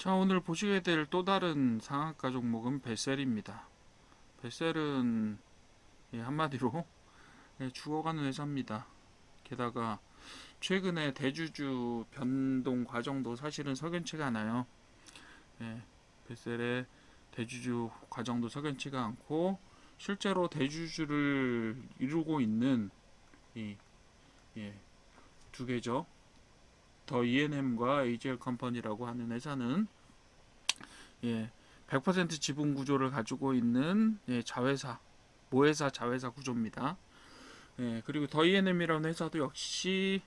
자, 오늘 보시게 될 또 다른 상한가 종목은 벨셀입니다. 벨셀은 한마디로 죽어가는 회사입니다. 게다가 최근에 대주주 변동 과정도 사실은 석연치가 않아요. 벨셀의 대주주 과정도 석연치가 않고 실제로 대주주를 이루고 있는 이 두 개죠. 더 E&M과 AGL 컴퍼니라고 하는 회사는 100% 지분 구조를 가지고 있는 자회사, 모회사 자회사 구조입니다. 그리고 더 E&M이라는 회사도 역시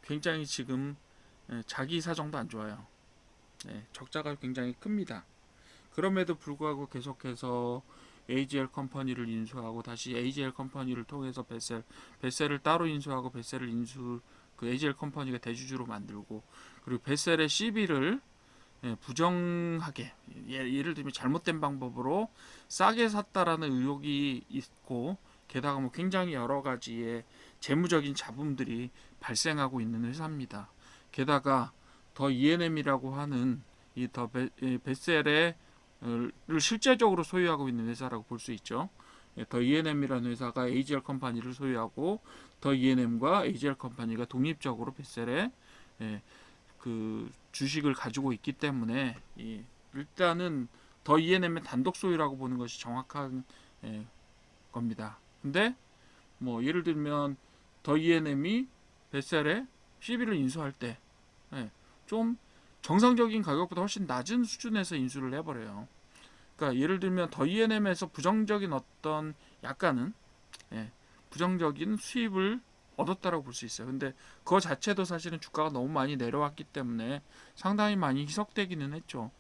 굉장히 지금 자기 사정도 안 좋아요. 적자가 굉장히 큽니다. 그럼에도 불구하고 계속해서 AGL 컴퍼니를 인수하고 다시 AGL 컴퍼니를 통해서 벨셀을 따로 인수하고 벨셀을 그 AGL 컴퍼니가 대주주로 만들고, 그리고 벨셀의 CB를 부정하게, 예를 들면 잘못된 방법으로 싸게 샀다라는 의혹이 있고, 게다가 뭐 굉장히 여러 가지의 재무적인 잡음들이 발생하고 있는 회사입니다. 게다가 더 E&M이라고 하는 이더 벨셀의 를 실제적으로 소유하고 있는 회사라고 볼 수 있죠. 더 E&M이라는 회사가 AGL 컴퍼니를 소유하고, 더 E&M과 AGL 컴퍼니가 독립적으로 벨셀의 그 주식을 가지고 있기 때문에 일단은 더 E&M의 단독 소유라고 보는 것이 정확한 겁니다. 근데 뭐 예를 들면 더 E&M이 벨셀의 CB를 인수할 때 좀 정상적인 가격보다 훨씬 낮은 수준에서 인수를 해버려요. 그러니까 예를 들면 더 E&M에서 부정적인 어떤 약간은 부정적인 수입을 얻었다라고 볼 수 있어요. 근데 그거 자체도 사실은 주가가 너무 많이 내려왔기 때문에 상당히 많이 희석되기는 했죠.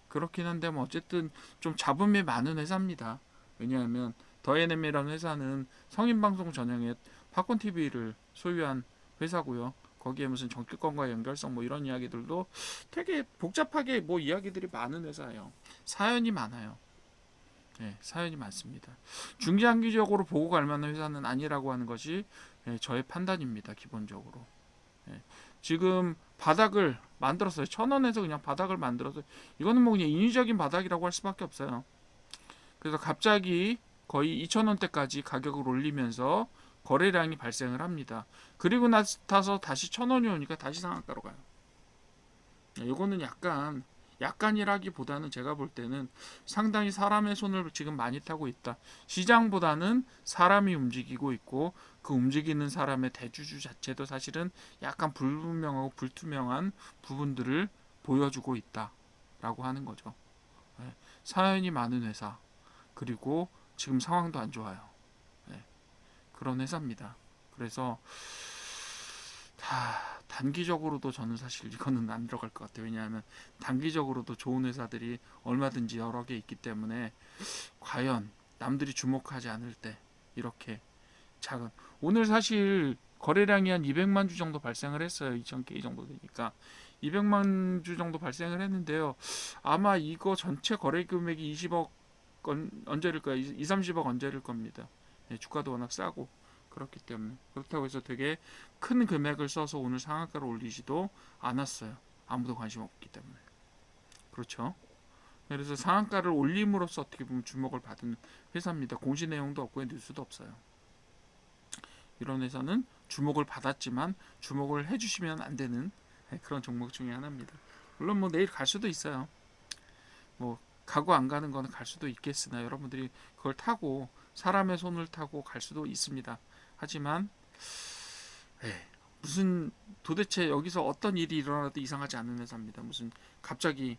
그렇긴 한데 뭐 어쨌든 좀 잡음이 많은 회사입니다. 왜냐하면 더 E&M이라는 회사는 성인방송 전형의 팝콘 TV를 소유한 회사고요. 거기에 무슨 정치권과 연결성 뭐 이런 이야기들도 되게 복잡하게 뭐 이야기들이 많은 회사예요. 사연이 많아요. 사연이 많습니다. 중장기적으로 보고 갈 만한 회사는 아니라고 하는 것이 저의 판단입니다. 기본적으로. 지금 바닥을 만들었어요. 1,000원에서 그냥 바닥을 만들어서, 이거는 뭐 그냥 인위적인 바닥이라고 할 수밖에 없어요. 그래서 갑자기 거의 2,000원대까지 가격을 올리면서 거래량이 발생을 합니다. 그리고 나서 다시 1,000원이 오니까 다시 상한가로 가요. 이거는 약간이라기보다는 제가 볼 때는 상당히 사람의 손을 지금 많이 타고 있다. 시장보다는 사람이 움직이고 있고, 그 움직이는 사람의 대주주 자체도 사실은 약간 불분명하고 불투명한 부분들을 보여주고 있다라고 하는 거죠. 사연이 많은 회사, 그리고 지금 상황도 안 좋아요. 그런 회사입니다. 그래서 단기적으로도 저는 사실 이거는 안 들어갈 것 같아요. 왜냐하면 단기적으로도 좋은 회사들이 얼마든지 여러 개 있기 때문에, 과연 남들이 주목하지 않을 때 이렇게 작은, 오늘 사실 거래량이 한 200만 주 정도 발생을 했어요. 2,000개 정도 되니까 200만 주 정도 발생을 했는데요. 아마 이거 전체 거래 금액이 20억 언저릴 거예요. 2, 30억 언저릴 겁니다. 주가도 워낙 싸고 그렇기 때문에, 그렇다고 해서 되게 큰 금액을 써서 오늘 상한가를 올리지도 않았어요. 아무도 관심 없기 때문에. 그렇죠. 그래서 상한가를 올림으로써 어떻게 보면 주목을 받은 회사입니다. 공시 내용도 없고 뉴스도 없어요. 이런 회사는 주목을 받았지만 주목을 해주시면 안 되는 그런 종목 중에 하나입니다. 물론 뭐 내일 갈 수도 있어요. 뭐 가고 안 가는 거는 갈 수도 있겠으나, 여러분들이 그걸 타고 사람의 손을 타고 갈 수도 있습니다. 하지만 무슨 도대체 여기서 어떤 일이 일어나도 이상하지 않은 회사입니다. 무슨 갑자기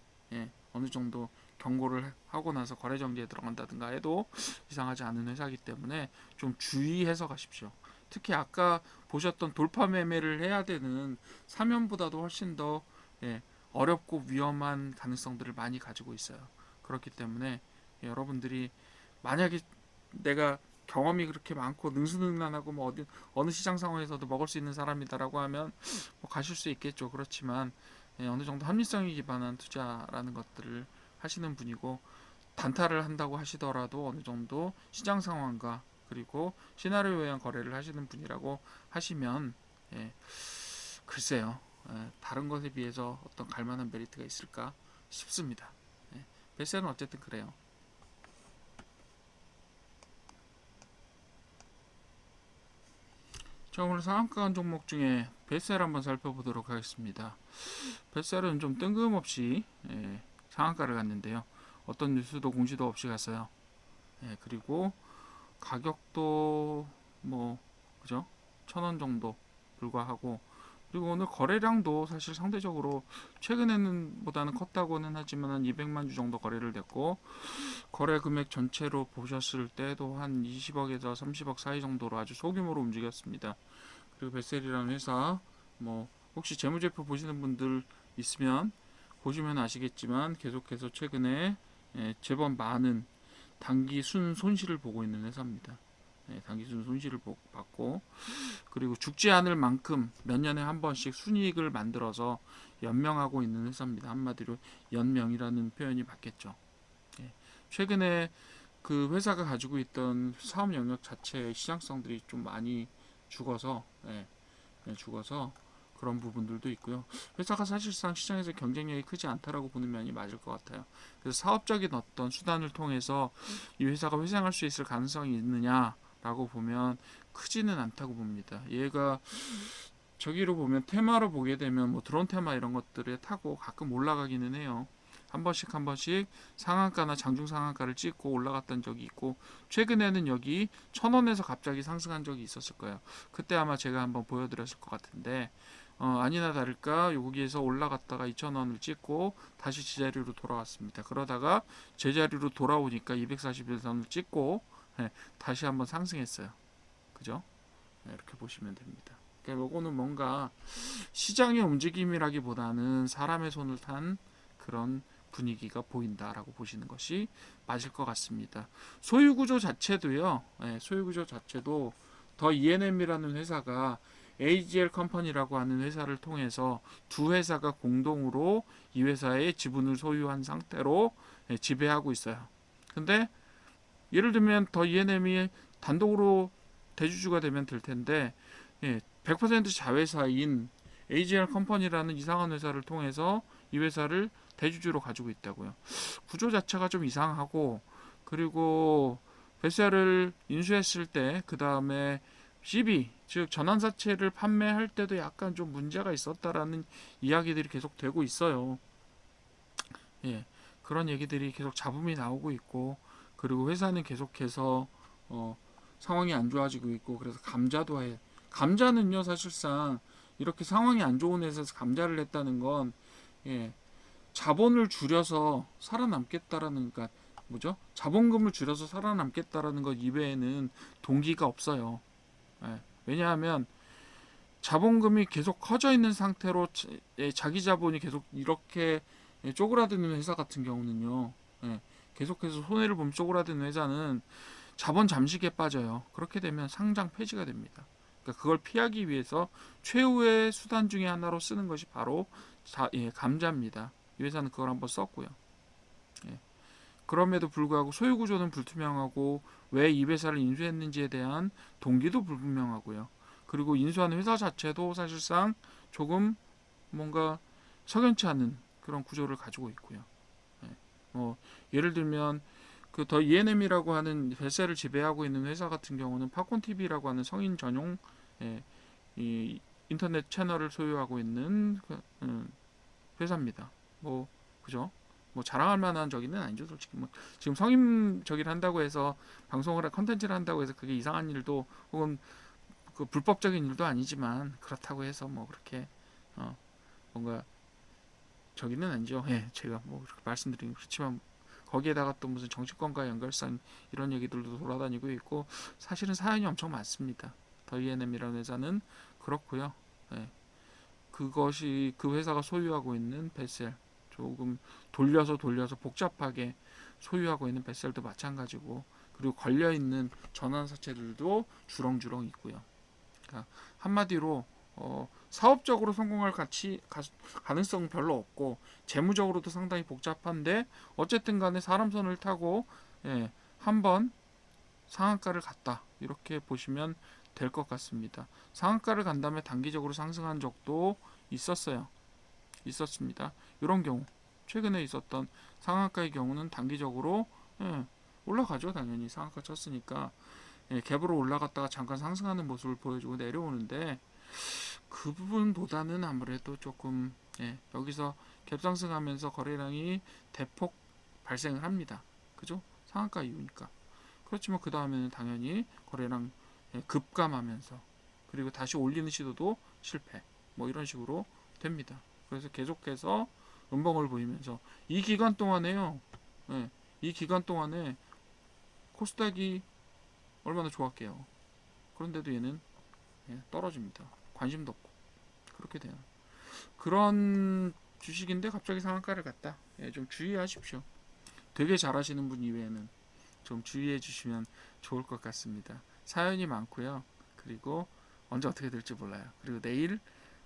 어느 정도 경고를 하고 나서 거래 정지에 들어간다든가 해도 이상하지 않은 회사이기 때문에 좀 주의해서 가십시오. 특히 아까 보셨던 돌파 매매를 해야 되는 사면보다도 훨씬 더 어렵고 위험한 가능성들을 많이 가지고 있어요. 그렇기 때문에 여러분들이 만약에 내가 경험이 그렇게 많고 능수능란하고 뭐 어느 시장 상황에서도 먹을 수 있는 사람이다라고 하면 뭐 가실 수 있겠죠. 그렇지만 어느 정도 합리성이 기반한 투자라는 것들을 하시는 분이고, 단타를 한다고 하시더라도 어느 정도 시장 상황과 그리고 시나리오에 의한 거래를 하시는 분이라고 하시면 글쎄요. 다른 것에 비해서 어떤 갈만한 메리트가 있을까 싶습니다. 베셀은 어쨌든 그래요. 자, 오늘 상한가 간 종목 중에 베셀 한번 살펴보도록 하겠습니다. 베셀은 좀 뜬금없이 상한가를 갔는데요. 어떤 뉴스도 공지도 없이 갔어요. 그리고 가격도 뭐 그죠? 1,000원 정도 불과하고, 그리고 오늘 거래량도 사실 상대적으로 최근에는 보다는 컸다고는 하지만 한 200만 주 정도 거래를 됐고, 거래 금액 전체로 보셨을 때도 한 20억에서 30억 사이 정도로 아주 소규모로 움직였습니다. 그리고 베셀이라는 회사, 뭐 혹시 재무제표 보시는 분들 있으면 보시면 아시겠지만 계속해서 최근에 제법 많은 단기 순 손실을 보고 있는 회사입니다. 단기 순 손실을 받고, 그리고 죽지 않을 만큼 몇 년에 한 번씩 순이익을 만들어서 연명하고 있는 회사입니다. 한마디로 연명이라는 표현이 맞겠죠. 최근에 그 회사가 가지고 있던 사업 영역 자체의 시장성들이 좀 많이 죽어서 죽어서 그런 부분들도 있고요. 회사가 사실상 시장에서 경쟁력이 크지 않다라고 보는 면이 맞을 것 같아요. 그래서 사업적인 어떤 수단을 통해서 이 회사가 회생할 수 있을 가능성이 있느냐라고 보면 크지는 않다고 봅니다. 얘가 저기로 보면 테마로 보게 되면 뭐 드론 테마 이런 것들에 타고 가끔 올라가기는 해요. 한 번씩 한 번씩 상한가나 장중 상한가를 찍고 올라갔던 적이 있고, 최근에는 여기 1,000원에서 갑자기 상승한 적이 있었을 거예요. 그때 아마 제가 한번 보여드렸을 것 같은데, 아니나 다를까 여기에서 올라갔다가 2,000원을 찍고 다시 제자리로 돌아왔습니다. 그러다가 제자리로 돌아오니까 241선을 찍고 다시 한번 상승했어요. 그죠? 이렇게 보시면 됩니다. 그러니까 요거는 뭔가 시장의 움직임이라기보다는 사람의 손을 탄 그런 분위기가 보인다라고 보시는 것이 맞을 것 같습니다. 소유구조 자체도요. 소유구조 자체도 더 E&M이라는 회사가 AGL 컴퍼니라고 하는 회사를 통해서 두 회사가 공동으로 이 회사의 지분을 소유한 상태로 지배하고 있어요. 근데 예를 들면 더 E&M이 단독으로 대주주가 되면 될 텐데 100% 자회사인 AGL 컴퍼니라는 이상한 회사를 통해서 이 회사를 대주주로 가지고 있다고요. 구조 자체가 좀 이상하고, 그리고 베셀을 인수했을 때 그 다음에 CB 즉 전환사채를 판매할 때도 약간 좀 문제가 있었다라는 이야기들이 계속 되고 있어요. 그런 얘기들이 계속 잡음이 나오고 있고, 그리고 회사는 계속해서 상황이 안 좋아지고 있고, 그래서 감자도 해. 감자는요 사실상 이렇게 상황이 안 좋은 회사에서 감자를 했다는 건 자본을 줄여서 살아남겠다라는, 그러니까 뭐죠? 자본금을 줄여서 살아남겠다라는 것 이외에는 동기가 없어요. 왜냐하면 자본금이 계속 커져 있는 상태로 자기 자본이 계속 이렇게 쪼그라드는 회사 같은 경우는요. 계속해서 손해를 보면 쪼그라드는 회사는 자본 잠식에 빠져요. 그렇게 되면 상장 폐지가 됩니다. 그러니까 그걸 피하기 위해서 최후의 수단 중에 하나로 쓰는 것이 바로 감자입니다. 이 회사는 그걸 한번 썼고요. 그럼에도 불구하고 소유 구조는 불투명하고 왜 이 회사를 인수했는지에 대한 동기도 불분명하고요. 그리고 인수하는 회사 자체도 사실상 조금 뭔가 석연치 않은 그런 구조를 가지고 있고요. 예를 들면 그 더 E&M이라고 하는 베셀을 지배하고 있는 회사 같은 경우는 팝콘 TV라고 하는 성인 전용 이 인터넷 채널을 소유하고 있는 회사입니다. 뭐 그죠? 뭐 자랑할 만한 저기는 아니죠, 솔직히. 뭐 지금 성인 저기를 한다고 해서 방송을 컨텐츠를 한다고 해서 그게 이상한 일도 혹은 그 불법적인 일도 아니지만, 그렇다고 해서 뭐 그렇게 뭔가 저기는 아니죠. 제가 뭐 그렇게 말씀드리긴 그렇지만 거기에다가 또 무슨 정치권과 연결성 이런 얘기들도 돌아다니고 있고, 사실은 사연이 엄청 많습니다. 더 E&M이라는 회사는 그렇고요. 그것이 그 회사가 소유하고 있는 베셀, 조금 돌려서 복잡하게 소유하고 있는 베셀도 마찬가지고, 그리고 걸려 있는 전환사채들도 주렁주렁 있고요. 그러니까 한마디로 사업적으로 성공할 가능성은 별로 없고, 재무적으로도 상당히 복잡한데, 어쨌든 간에 사람 손을 타고 한번 상한가를 갔다, 이렇게 보시면 될 것 같습니다. 상한가를 간 다음에 단기적으로 상승한 적도 있었습니다. 이런 경우 최근에 있었던 상한가의 경우는 단기적으로 올라가죠. 당연히 상한가 쳤으니까 갭으로 올라갔다가 잠깐 상승하는 모습을 보여주고 내려오는데 그 부분보다는 아무래도 조금 여기서 갭 상승하면서 거래량이 대폭 발생을 합니다. 그죠? 상한가 이후니까. 그렇지만 그 다음에는 당연히 거래량 급감하면서 그리고 다시 올리는 시도도 실패. 뭐 이런 식으로 됩니다. 그래서 계속해서 음봉을 보이면서 이 기간 동안에요. 이 기간 동안에 코스닥이 얼마나 좋았게요. 그런데도 얘는 떨어집니다. 관심도 없고 그렇게 되는 그런 주식인데 갑자기 상한가를 갔다. 좀 주의하십시오. 되게 잘하시는 분 이외에는 좀 주의해 주시면 좋을 것 같습니다. 사연이 많고요. 그리고 언제 어떻게 될지 몰라요. 그리고 내일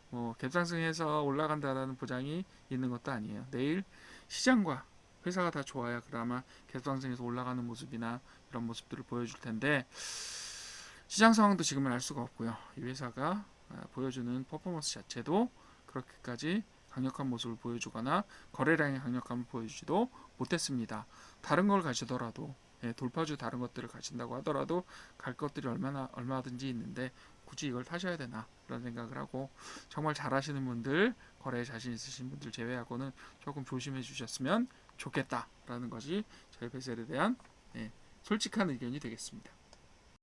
뭐 갭상승해서 올라간다라는 보장이 있는 것도 아니에요. 내일 시장과 회사가 다 좋아야 그나마 갭상승해서 올라가는 모습이나 이런 모습들을 보여줄 텐데 시장 상황도 지금은 알 수가 없고요. 이 회사가 보여주는 퍼포먼스 자체도 그렇게까지 강력한 모습을 보여주거나 거래량의 강력함을 보여주지도 못했습니다. 다른 걸 가시더라도 돌파주 다른 것들을 가신다고 하더라도 갈 것들이 얼마든지 있는데 굳이 이걸 타셔야 되나 그런 생각을 하고 정말 잘하시는 분들 거래에 자신 있으신 분들 제외하고는 조금 조심해 주셨으면 좋겠다라는 것이 저희 베셀에 대한 솔직한 의견이 되겠습니다.